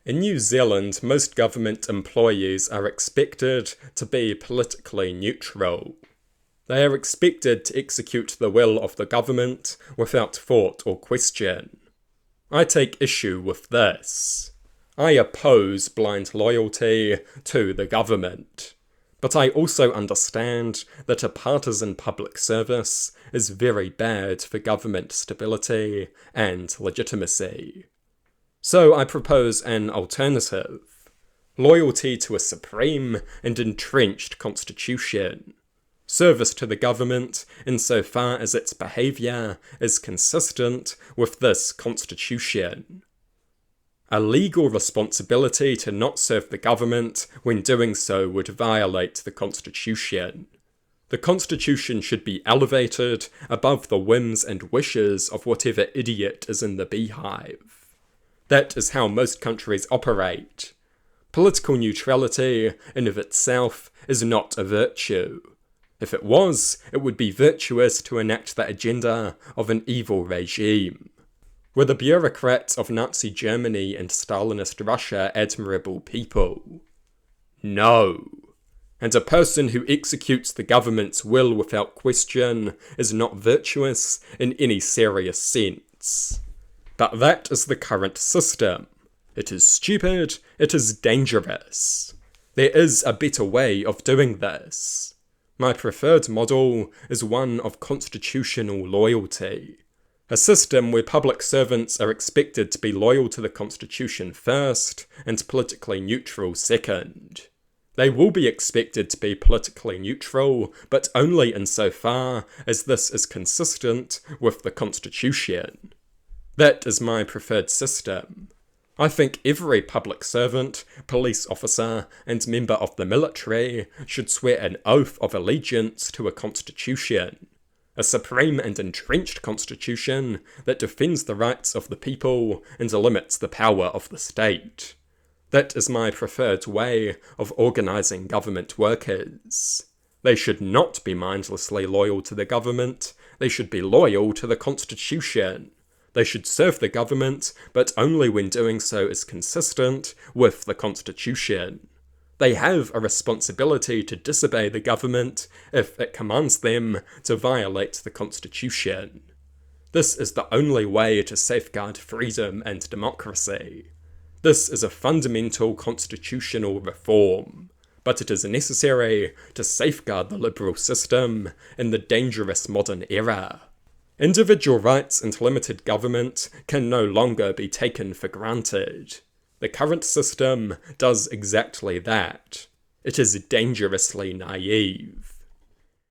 In New Zealand, most government employees are expected to be politically neutral. They are expected to execute the will of the government without thought or question. I take issue with this. I oppose blind loyalty to the government. But I also understand that a partisan public service is very bad for government stability and legitimacy. So I propose an alternative. Loyalty to a supreme and entrenched constitution. Service to the government insofar as its behaviour is consistent with this constitution. A legal responsibility to not serve the government when doing so would violate the constitution. The constitution should be elevated above the whims and wishes of whatever idiot is in the beehive. That is how most countries operate. Political neutrality, in of itself, is not a virtue. If it was, it would be virtuous to enact the agenda of an evil regime. Were the bureaucrats of Nazi Germany and Stalinist Russia admirable people? No. And a person who executes the government's will without question is not virtuous in any serious sense. But that is the current system. It is stupid, it is dangerous. There is a better way of doing this. My preferred model is one of constitutional loyalty. A system where public servants are expected to be loyal to the Constitution first and politically neutral second. They will be expected to be politically neutral, but only insofar as this is consistent with the Constitution. That is my preferred system. I think every public servant, police officer, and member of the military should swear an oath of allegiance to a constitution. A supreme and entrenched constitution that defends the rights of the people and limits the power of the state. That is my preferred way of organising government workers. They should not be mindlessly loyal to the government, they should be loyal to the constitution. They should serve the government, but only when doing so is consistent with the constitution. They have a responsibility to disobey the government if it commands them to violate the constitution. This is the only way to safeguard freedom and democracy. This is a fundamental constitutional reform, but it is necessary to safeguard the liberal system in the dangerous modern era. Individual rights and limited government can no longer be taken for granted. The current system does exactly that. It is dangerously naive.